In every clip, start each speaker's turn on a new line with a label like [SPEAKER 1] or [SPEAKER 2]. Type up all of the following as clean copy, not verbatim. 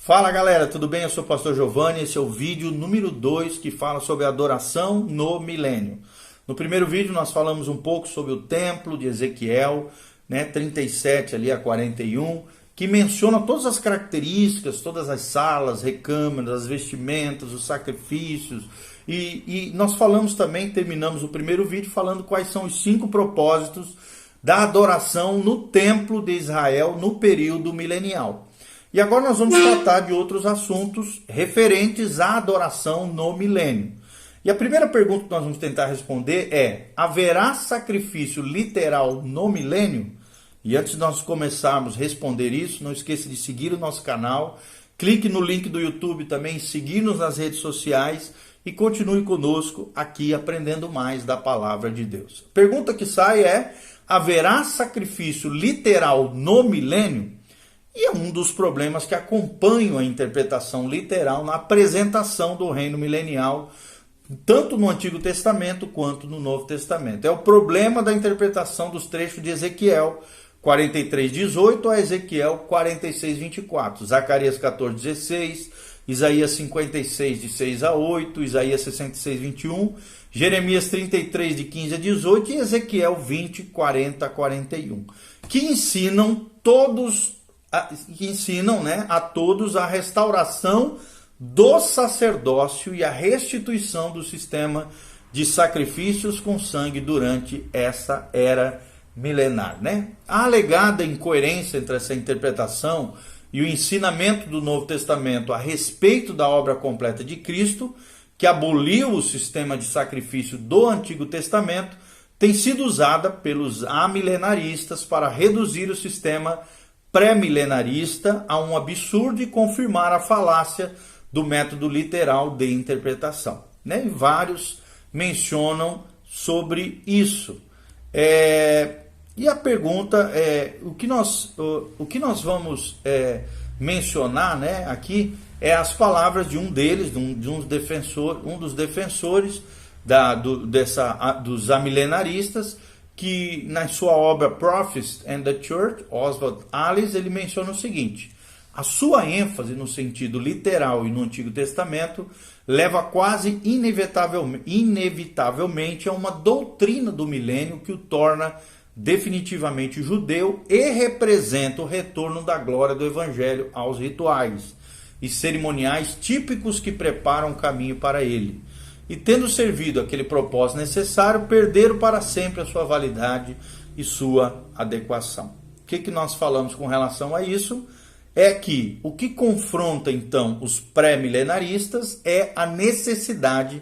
[SPEAKER 1] Fala galera, tudo bem? Eu sou o pastor Giovanni, esse é o vídeo número 2 que fala sobre adoração no milênio. No primeiro vídeo nós falamos um pouco sobre o templo de Ezequiel, 37 ali a 41, que menciona todas as características, todas as salas, recâmaras, as vestimentas, os sacrifícios. E nós falamos também, terminamos o primeiro vídeo falando quais são os 5 propósitos da adoração no templo de Israel no período milenial. E agora nós vamos tratar de outros assuntos referentes à adoração no milênio. E a primeira pergunta que nós vamos tentar responder é: haverá sacrifício literal no milênio? E antes de nós começarmos a responder isso, não esqueça de seguir o nosso canal, clique no link do YouTube também, seguir-nos nas redes sociais e continue conosco aqui aprendendo mais da palavra de Deus. A pergunta que sai é: haverá sacrifício literal no milênio? E é um dos problemas que acompanham a interpretação literal na apresentação do reino milenial, tanto no Antigo Testamento quanto no Novo Testamento. É o problema da interpretação dos trechos de Ezequiel 43:18 a Ezequiel 46:24, Zacarias 14:16, Isaías 56, de 6 a 8, Isaías 66:21, Jeremias 33, de 15 a 18 e Ezequiel 20, 40 a 41, que ensinam a todos a restauração do sacerdócio e a restituição do sistema de sacrifícios com sangue durante essa era milenar. A alegada incoerência entre essa interpretação e o ensinamento do Novo Testamento a respeito da obra completa de Cristo, que aboliu o sistema de sacrifício do Antigo Testamento, tem sido usada pelos amilenaristas para reduzir o sistema pré-milenarista a um absurdo e confirmar a falácia do método literal de interpretação. E vários mencionam sobre isso. E a pergunta é, o que nós vamos mencionar aqui é as palavras de um deles, um dos defensores dos amilenaristas, que na sua obra Prophets and the Church, Oswald Allis, ele menciona o seguinte: a sua ênfase no sentido literal e no Antigo Testamento leva quase inevitavelmente a uma doutrina do milênio que o torna definitivamente judeu e representa o retorno da glória do Evangelho aos rituais e cerimoniais típicos que preparam o caminho para ele. E tendo servido aquele propósito necessário, perderam para sempre a sua validade e sua adequação. O que nós falamos com relação a isso? É que o que confronta então os pré-milenaristas é a necessidade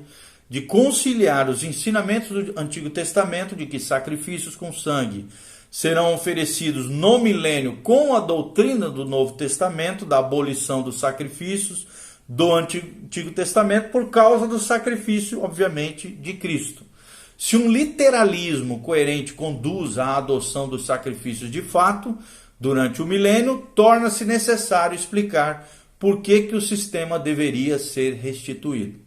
[SPEAKER 1] de conciliar os ensinamentos do Antigo Testamento de que sacrifícios com sangue serão oferecidos no milênio com a doutrina do Novo Testamento da abolição dos sacrifícios do Antigo Testamento por causa do sacrifício, obviamente, de Cristo. Se um literalismo coerente conduz à adoção dos sacrifícios de fato, durante o milênio, torna-se necessário explicar por que o sistema deveria ser restituído.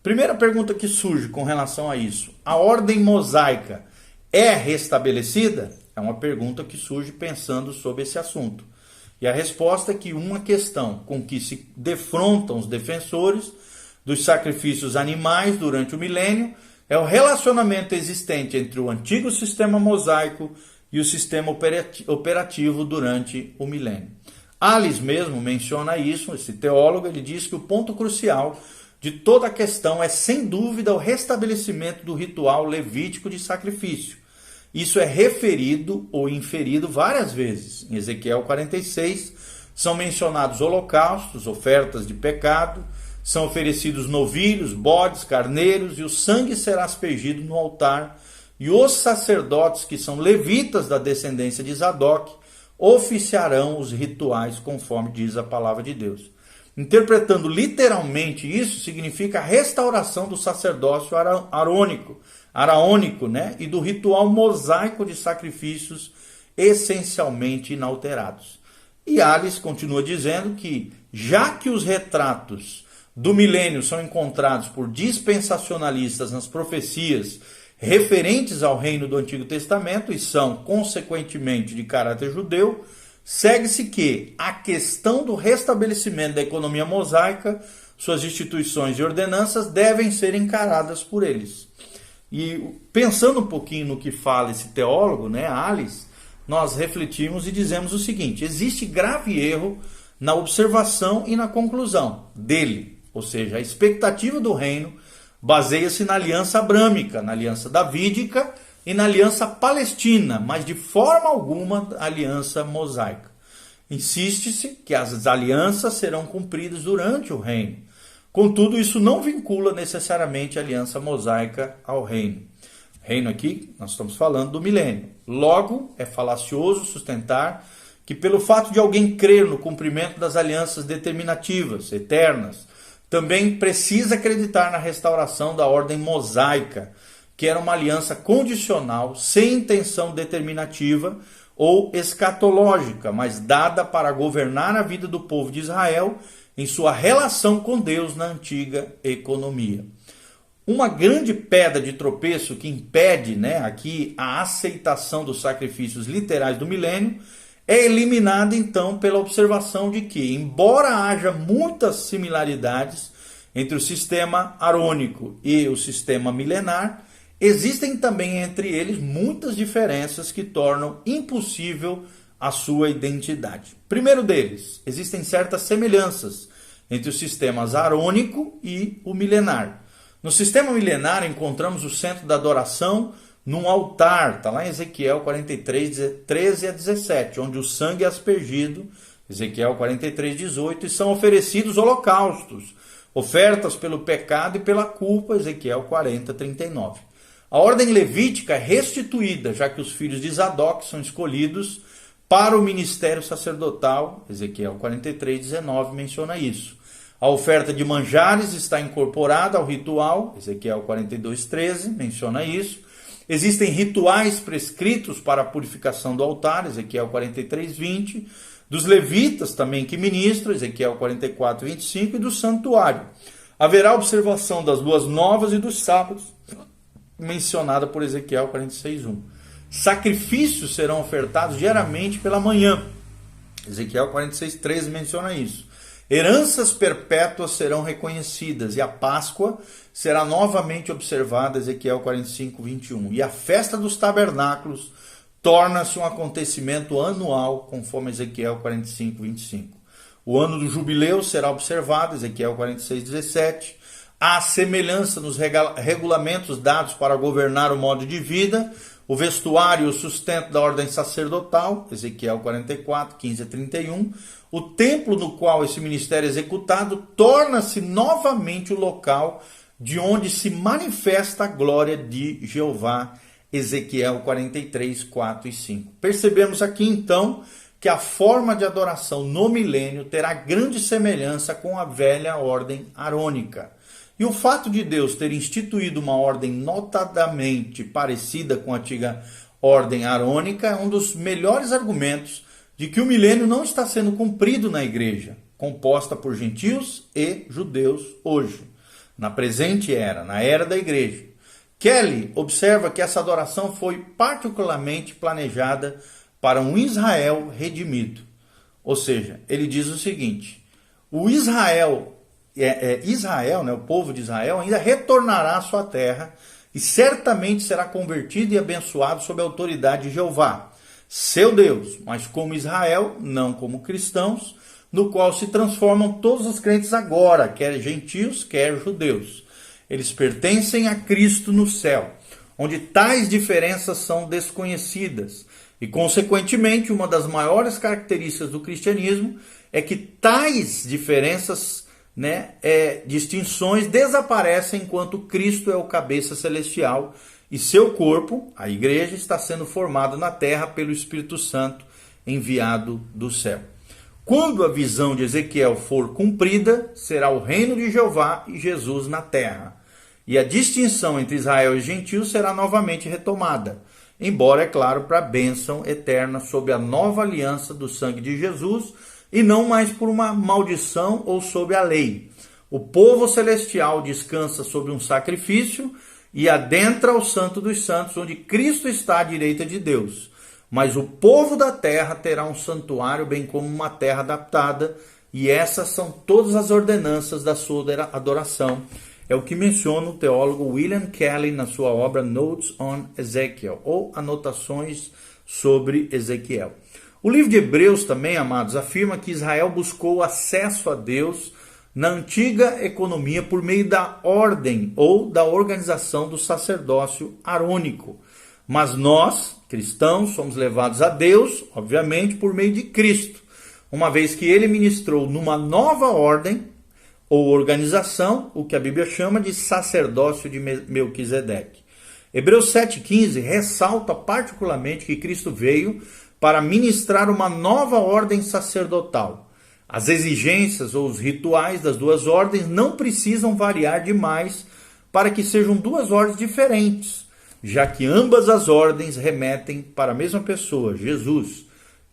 [SPEAKER 1] Primeira pergunta que surge com relação a isso: a ordem mosaica é restabelecida? É uma pergunta que surge pensando sobre esse assunto. E a resposta é que uma questão com que se defrontam os defensores dos sacrifícios animais durante o milênio é o relacionamento existente entre o antigo sistema mosaico e o sistema operativo durante o milênio. Allis mesmo menciona isso, esse teólogo. Ele diz que o ponto crucial de toda a questão é, sem dúvida, o restabelecimento do ritual levítico de sacrifício. Isso é referido ou inferido várias vezes. Em Ezequiel 46 são mencionados holocaustos, ofertas de pecado, são oferecidos novilhos, bodes, carneiros, e o sangue será aspergido no altar, e os sacerdotes, que são levitas da descendência de Zadok, oficiarão os rituais conforme diz a palavra de Deus. Interpretando literalmente isso, significa a restauração do sacerdócio araônico, e do ritual mosaico de sacrifícios essencialmente inalterados. E Allis continua dizendo que, já que os retratos do milênio são encontrados por dispensacionalistas nas profecias referentes ao reino do Antigo Testamento e são, consequentemente, de caráter judeu, segue-se que a questão do restabelecimento da economia mosaica, suas instituições e ordenanças devem ser encaradas por eles. E pensando um pouquinho no que fala esse teólogo, né, Alice, nós refletimos e dizemos o seguinte: existe grave erro na observação e na conclusão dele, ou seja, a expectativa do reino baseia-se na aliança abrâmica, na aliança davídica e na aliança palestina, mas de forma alguma a aliança mosaica. Insiste-se que as alianças serão cumpridas durante o reino. Contudo, isso não vincula necessariamente a aliança mosaica ao reino. Reino aqui, nós estamos falando do milênio. Logo, é falacioso sustentar que pelo fato de alguém crer no cumprimento das alianças determinativas, eternas, também precisa acreditar na restauração da ordem mosaica, que era uma aliança condicional, sem intenção determinativa ou escatológica, mas dada para governar a vida do povo de Israel em sua relação com Deus na antiga economia. Uma grande pedra de tropeço que impede, aqui a aceitação dos sacrifícios literais do milênio é eliminada então pela observação de que, embora haja muitas similaridades entre o sistema arônico e o sistema milenar, existem também entre eles muitas diferenças que tornam impossível a sua identidade. Primeiro deles, existem certas semelhanças entre os sistemas arônico e o milenar. No sistema milenar encontramos o centro da adoração num altar, está lá em Ezequiel 43, 13 a 17, onde o sangue é aspergido, Ezequiel 43, 18, e são oferecidos holocaustos, ofertas pelo pecado e pela culpa, Ezequiel 40, 39. A ordem levítica é restituída, já que os filhos de Zadok são escolhidos para o ministério sacerdotal, Ezequiel 43, 19 menciona isso. A oferta de manjares está incorporada ao ritual, Ezequiel 42, 13 menciona isso. Existem rituais prescritos para a purificação do altar, Ezequiel 43, 20. Dos levitas também que ministram, Ezequiel 44, 25. E do santuário. Haverá observação das luas novas e dos sábados, mencionada por Ezequiel 46, 1. Sacrifícios serão ofertados diariamente pela manhã, Ezequiel 46, 13 menciona isso. Heranças perpétuas serão reconhecidas e a Páscoa será novamente observada, Ezequiel 45, 21. E a festa dos tabernáculos torna-se um acontecimento anual, conforme Ezequiel 45, 25. O ano do jubileu será observado, Ezequiel 46, 17. Há semelhança nos regulamentos dados para governar o modo de vida, o vestuário e o sustento da ordem sacerdotal, Ezequiel 44, 15 a 31. O templo no qual esse ministério é executado torna-se novamente o local de onde se manifesta a glória de Jeová, Ezequiel 43, 4 e 5. Percebemos aqui então que a forma de adoração no milênio terá grande semelhança com a velha ordem arônica. E o fato de Deus ter instituído uma ordem notadamente parecida com a antiga ordem arônica é um dos melhores argumentos de que o milênio não está sendo cumprido na igreja, composta por gentios e judeus hoje, na presente era, na era da igreja. Kelly observa que essa adoração foi particularmente planejada para um Israel redimido. Ou seja, ele diz o seguinte: o Israel, o povo de Israel ainda retornará à sua terra e certamente será convertido e abençoado sob a autoridade de Jeová, seu Deus, mas como Israel, não como cristãos, no qual se transformam todos os crentes agora, quer gentios, quer judeus. Eles pertencem a Cristo no céu, onde tais diferenças são desconhecidas. E, consequentemente, uma das maiores características do cristianismo é que tais diferenças, distinções, desaparecem enquanto Cristo é o cabeça celestial e seu corpo, a igreja, está sendo formado na terra pelo Espírito Santo enviado do céu. Quando a visão de Ezequiel for cumprida, será o reino de Jeová e Jesus na terra. E a distinção entre Israel e gentios será novamente retomada, embora, é claro, para a bênção eterna sob a nova aliança do sangue de Jesus e não mais por uma maldição ou sob a lei. O povo celestial descansa sobre um sacrifício e adentra ao Santo dos Santos, onde Cristo está à direita de Deus. mas o povo da terra terá um santuário, bem como uma terra adaptada, e essas são todas as ordenanças da sua adoração. É o que menciona o teólogo William Kelly na sua obra Notes on Ezekiel, ou Anotações sobre Ezequiel. O livro de Hebreus também, amados, afirma que Israel buscou acesso a Deus na antiga economia por meio da ordem ou da organização do sacerdócio arônico. Mas nós, cristãos, somos levados a Deus, obviamente, por meio de Cristo, uma vez que ele ministrou numa nova ordem ou organização, o que a Bíblia chama de sacerdócio de Melquisedeque. Hebreus 7,15 ressalta particularmente que Cristo veio para ministrar uma nova ordem sacerdotal. As exigências ou os rituais das duas ordens não precisam variar demais para que sejam duas ordens diferentes, já que ambas as ordens remetem para a mesma pessoa, Jesus,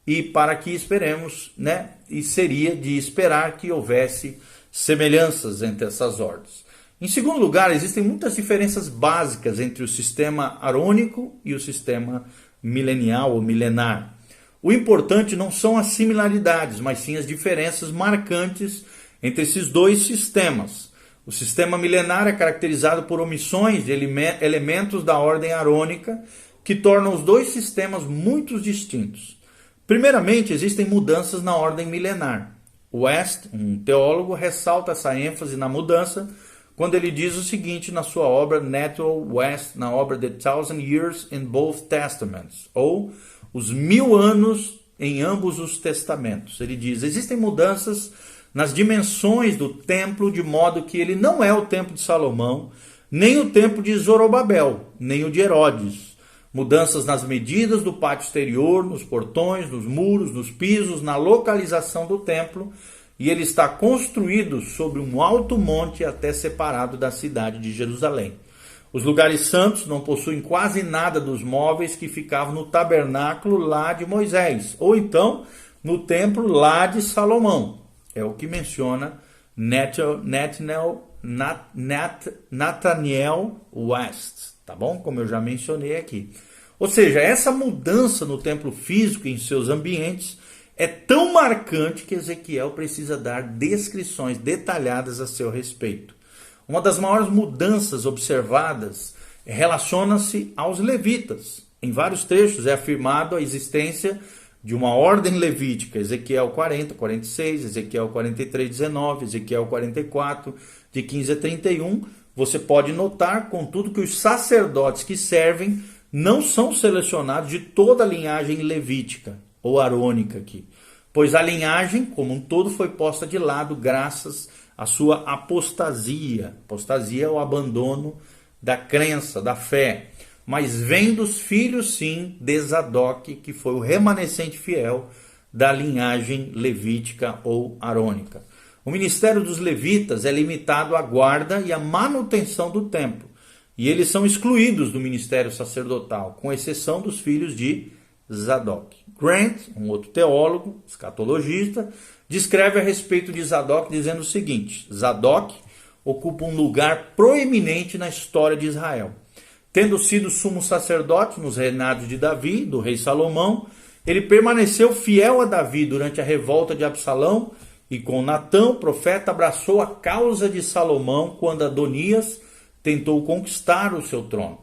[SPEAKER 1] e para que esperemos, e seria de esperar que houvesse semelhanças entre essas ordens. Em segundo lugar, existem muitas diferenças básicas entre o sistema arônico e o sistema milenial ou milenar. O importante não são as similaridades, mas sim as diferenças marcantes entre esses dois sistemas. O sistema milenar é caracterizado por omissões de elementos da ordem arônica que tornam os dois sistemas muito distintos. Primeiramente, existem mudanças na ordem milenar. West, um teólogo, ressalta essa ênfase na mudança quando ele diz o seguinte na sua obra Natural West, na obra The 1000 Years in Both Testaments, ou Os 1000 anos em ambos os testamentos. Ele diz, existem mudanças nas dimensões do templo, de modo que ele não é o templo de Salomão, nem o templo de Zorobabel, nem o de Herodes. Mudanças nas medidas do pátio exterior, nos portões, nos muros, nos pisos, na localização do templo, e ele está construído sobre um alto monte até separado da cidade de Jerusalém. Os lugares santos não possuem quase nada dos móveis que ficavam no tabernáculo lá de Moisés, ou então no templo lá de Salomão. É o que menciona Nathaniel West, tá bom? Como eu já mencionei aqui. Ou seja, essa mudança no templo físico e em seus ambientes é tão marcante que Ezequiel precisa dar descrições detalhadas a seu respeito. Uma das maiores mudanças observadas relaciona-se aos levitas. Em vários trechos é afirmado a existência de uma ordem levítica, Ezequiel 40, 46, Ezequiel 43, 19, Ezequiel 44, de 15 a 31. Você pode notar, contudo, que os sacerdotes que servem não são selecionados de toda a linhagem levítica ou arônica aqui, pois a linhagem como um todo foi posta de lado graças à sua apostasia. Apostasia é o abandono da crença, da fé. Mas vem dos filhos, sim, de Zadok, que foi o remanescente fiel da linhagem levítica ou arônica. O ministério dos levitas é limitado à guarda e à manutenção do templo, e eles são excluídos do ministério sacerdotal, com exceção dos filhos de Zadok. Grant, um outro teólogo, escatologista, descreve a respeito de Zadok dizendo o seguinte: Zadok ocupa um lugar proeminente na história de Israel. Tendo sido sumo sacerdote nos reinados de Davi, do rei Salomão, ele permaneceu fiel a Davi durante a revolta de Absalão e com Natã, o profeta, abraçou a causa de Salomão quando Adonias tentou conquistar o seu trono.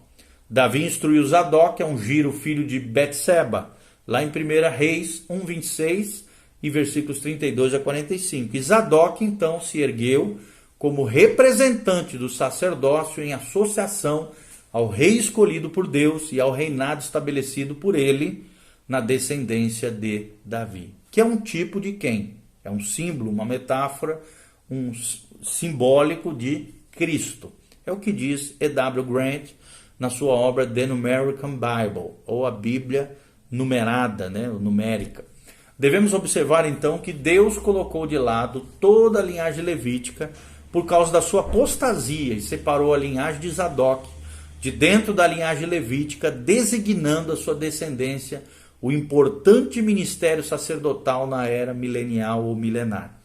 [SPEAKER 1] Davi instruiu Zadok a ungir o filho de Betseba, lá em 1 Reis 1:26 e versículos 32 a 45. E Zadok então se ergueu como representante do sacerdócio em associação ao rei escolhido por Deus e ao reinado estabelecido por ele na descendência de Davi. Que é um tipo de quem? É um símbolo, uma metáfora, um simbólico de Cristo. É o que diz E.W. Grant na sua obra The Numerican Bible, ou a Bíblia numerada, numérica. Devemos observar então que Deus colocou de lado toda a linhagem levítica por causa da sua apostasia e separou a linhagem de Zadok de dentro da linhagem levítica, designando a sua descendência o importante ministério sacerdotal na era milenial ou milenar.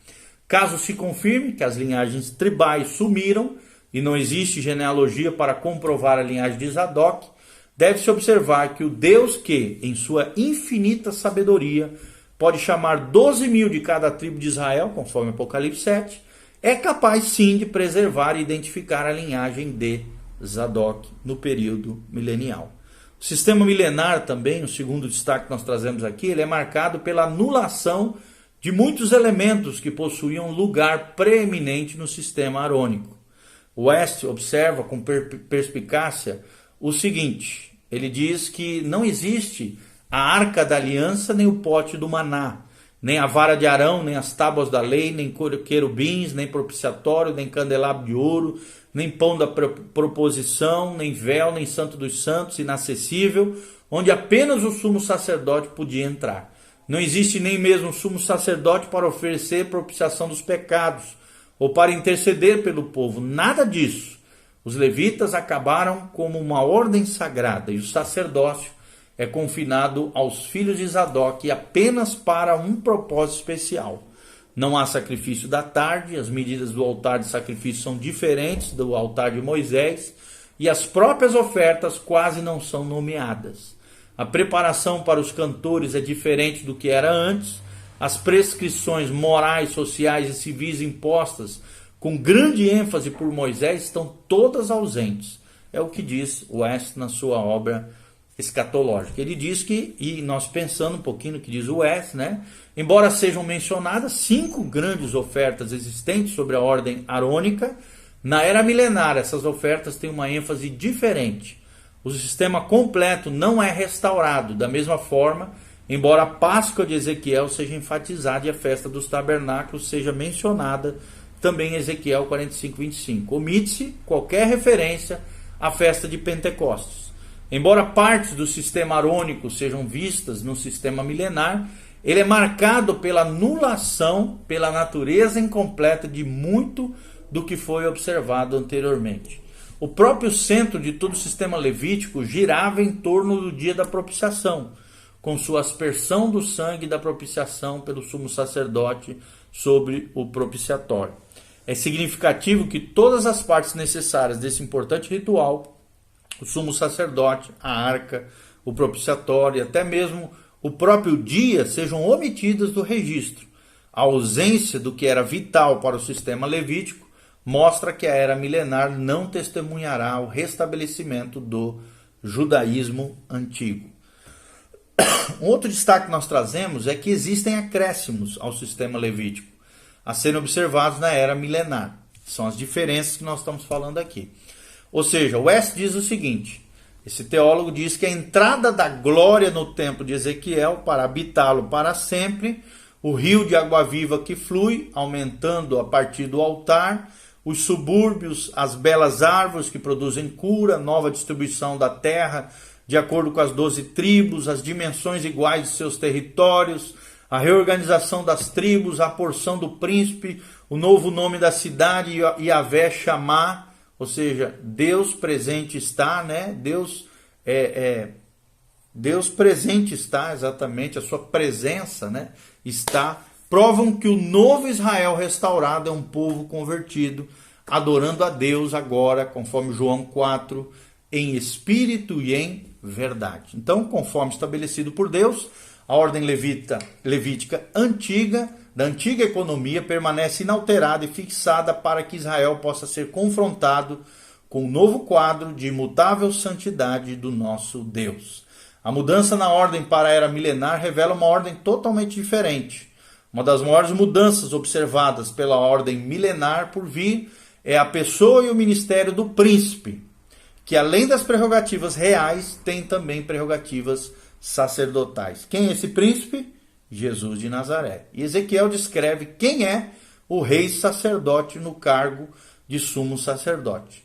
[SPEAKER 1] Caso se confirme que as linhagens tribais sumiram e não existe genealogia para comprovar a linhagem de Zadok, deve-se observar que o Deus que, em sua infinita sabedoria, pode chamar 12.000 de cada tribo de Israel, conforme Apocalipse 7, é capaz sim de preservar e identificar a linhagem de Zadok no período milenial. O sistema milenar também, o segundo destaque que nós trazemos aqui, ele é marcado pela anulação de muitos elementos que possuíam lugar preeminente no sistema arônico. West observa com perspicácia o seguinte, ele diz que não existe a arca da aliança nem o pote do maná, nem a vara de Arão, nem as tábuas da lei, nem querubins, nem propiciatório, nem candelabro de ouro, nem pão da proposição, nem véu, nem santo dos santos, inacessível, onde apenas o sumo sacerdote podia entrar. Não existe nem mesmo sumo sacerdote para oferecer propiciação dos pecados, ou para interceder pelo povo, nada disso. Os levitas acabaram como uma ordem sagrada, e o sacerdócio é confinado aos filhos de Zadok apenas para um propósito especial. Não há sacrifício da tarde, as medidas do altar de sacrifício são diferentes do altar de Moisés, e as próprias ofertas quase não são nomeadas. A preparação para os cantores é diferente do que era antes, as prescrições morais, sociais e civis impostas com grande ênfase por Moisés estão todas ausentes. É o que diz West na sua obra escatológica. Ele diz que, e nós pensando um pouquinho no que diz West, né? Embora sejam mencionadas 5 grandes ofertas existentes sobre a ordem arônica, na era milenar essas ofertas têm uma ênfase diferente. O sistema completo não é restaurado da mesma forma, embora a Páscoa de Ezequiel seja enfatizada e a festa dos tabernáculos seja mencionada também em Ezequiel 45:25. Omite-se qualquer referência à festa de Pentecostes. Embora partes do sistema arônico sejam vistas no sistema milenar, ele é marcado pela anulação, pela natureza incompleta de muito do que foi observado anteriormente. O próprio centro de todo o sistema levítico girava em torno do dia da propiciação, com sua aspersão do sangue da propiciação pelo sumo sacerdote sobre o propiciatório. É significativo que todas as partes necessárias desse importante ritual, o sumo sacerdote, a arca, o propiciatório e até mesmo o próprio dia, sejam omitidas do registro. A ausência do que era vital para o sistema levítico mostra que a era milenar não testemunhará o restabelecimento do judaísmo antigo. Um outro destaque que nós trazemos é que existem acréscimos ao sistema levítico a serem observados na era milenar. São as diferenças que nós estamos falando aqui. Ou seja, West diz o seguinte, esse teólogo diz que a entrada da glória no templo de Ezequiel para habitá-lo para sempre, o rio de água viva que flui, aumentando a partir do altar, os subúrbios, as belas árvores que produzem cura, nova distribuição da terra, de acordo com as 12 tribos, as dimensões iguais de seus territórios, a reorganização das tribos, a porção do príncipe, o novo nome da cidade, Yahvé Shammah, ou seja, Deus presente está, né? Deus presente está, exatamente, a sua presença, né? Está, provam que o novo Israel restaurado é um povo convertido, adorando a Deus agora, conforme João 4, em espírito e em verdade. Então, conforme estabelecido por Deus, a ordem levítica antiga, da antiga economia, permanece inalterada e fixada para que Israel possa ser confrontado com um novo quadro de imutável santidade do nosso Deus. A mudança na ordem para a era milenar revela uma ordem totalmente diferente. Uma das maiores mudanças observadas pela ordem milenar por vir é a pessoa e o ministério do príncipe, que além das prerrogativas reais, tem também prerrogativas sacerdotais. Quem é esse príncipe? Jesus de Nazaré. E Ezequiel descreve quem é o rei sacerdote no cargo de sumo sacerdote.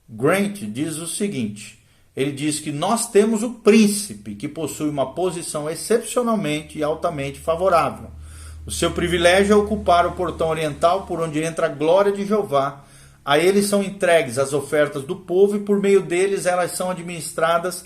[SPEAKER 1] Grant diz o seguinte, ele diz que nós temos o príncipe que possui uma posição excepcionalmente e altamente favorável. O seu privilégio é ocupar o portão oriental por onde entra a glória de Jeová. A eles são entregues as ofertas do povo e por meio deles elas são administradas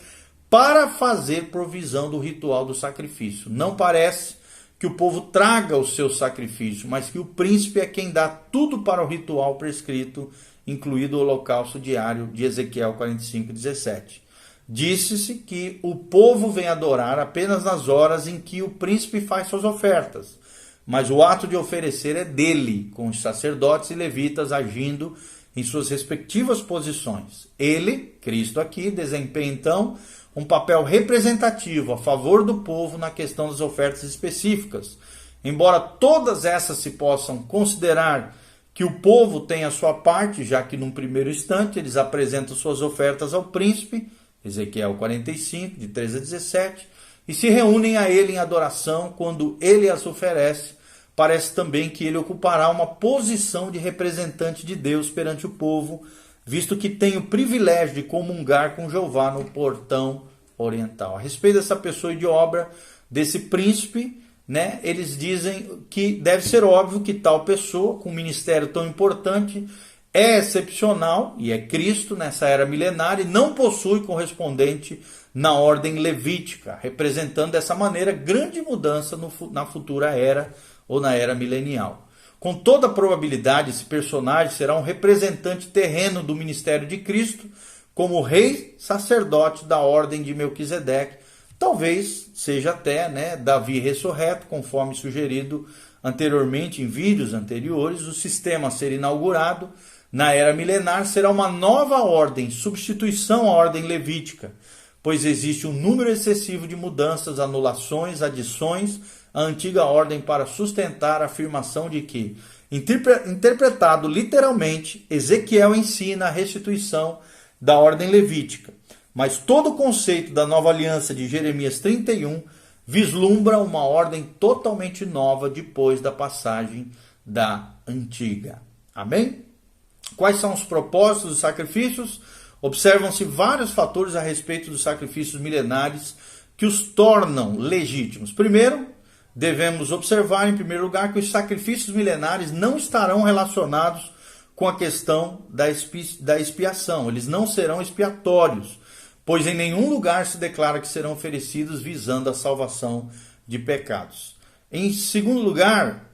[SPEAKER 1] para fazer provisão do ritual do sacrifício. Não parece que o povo traga o seu sacrifício, mas que o príncipe é quem dá tudo para o ritual prescrito, incluído o holocausto diário de Ezequiel 45:17. disse-se que o povo vem adorar apenas nas horas em que o príncipe faz suas ofertas, mas o ato de oferecer é dele, com os sacerdotes e levitas agindo em suas respectivas posições. Ele, Cristo aqui, desempenha então um papel representativo a favor do povo na questão das ofertas específicas. Embora todas essas se possam considerar que o povo tem a sua parte, já que num primeiro instante eles apresentam suas ofertas ao príncipe, Ezequiel 45, de 13 a 17, e se reúnem a ele em adoração quando ele as oferece, parece também que ele ocupará uma posição de representante de Deus perante o povo, visto que tem o privilégio de comungar com Jeová no portão oriental. A respeito dessa pessoa e de obra desse príncipe, né, eles dizem que deve ser óbvio que tal pessoa, com um ministério tão importante, é excepcional, e é Cristo nessa era milenária, e não possui correspondente na ordem levítica, representando dessa maneira grande mudança na futura era ou na era milenial. Com toda probabilidade, esse personagem será um representante terreno do ministério de Cristo, como rei sacerdote da ordem de Melquisedeque. Talvez seja até, né, Davi ressurreto, conforme sugerido anteriormente em vídeos anteriores. O sistema a ser inaugurado na era milenar será uma nova ordem, substituição à ordem levítica, pois existe um número excessivo de mudanças, anulações, adições à antiga ordem para sustentar a afirmação de que, interpretado literalmente, Ezequiel ensina a restituição da ordem levítica. Mas todo o conceito da nova aliança de Jeremias 31 vislumbra uma ordem totalmente nova depois da passagem da antiga. Amém? Quais são os propósitos dos sacrifícios? Observam-se vários fatores a respeito dos sacrifícios milenares que os tornam legítimos. Primeiro, devemos observar, em primeiro lugar, que os sacrifícios milenares não estarão relacionados com a questão da expiação. Eles não serão expiatórios, pois em nenhum lugar se declara que serão oferecidos visando a salvação de pecados. Em segundo lugar,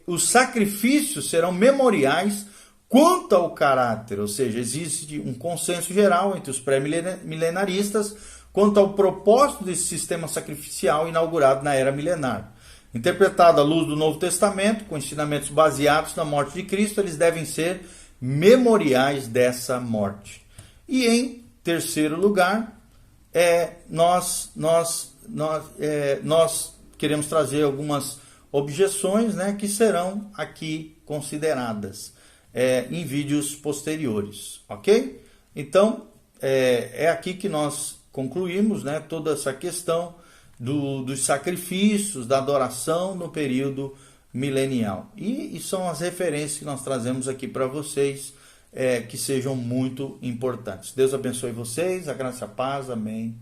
[SPEAKER 1] os sacrifícios serão memoriais quanto ao caráter, ou seja, existe um consenso geral entre os pré-milenaristas quanto ao propósito desse sistema sacrificial inaugurado na era milenar. Interpretado à luz do Novo Testamento, com ensinamentos baseados na morte de Cristo, eles devem ser memoriais dessa morte. E em terceiro lugar, nós queremos trazer algumas objeções, né, que serão aqui consideradas em vídeos posteriores, ok? Então, é aqui que nós concluímos, né, toda essa questão dos sacrifícios, da adoração no período milenial. E são as referências que nós trazemos aqui para vocês, que sejam muito importantes. Deus abençoe vocês, a graça e a paz, amém.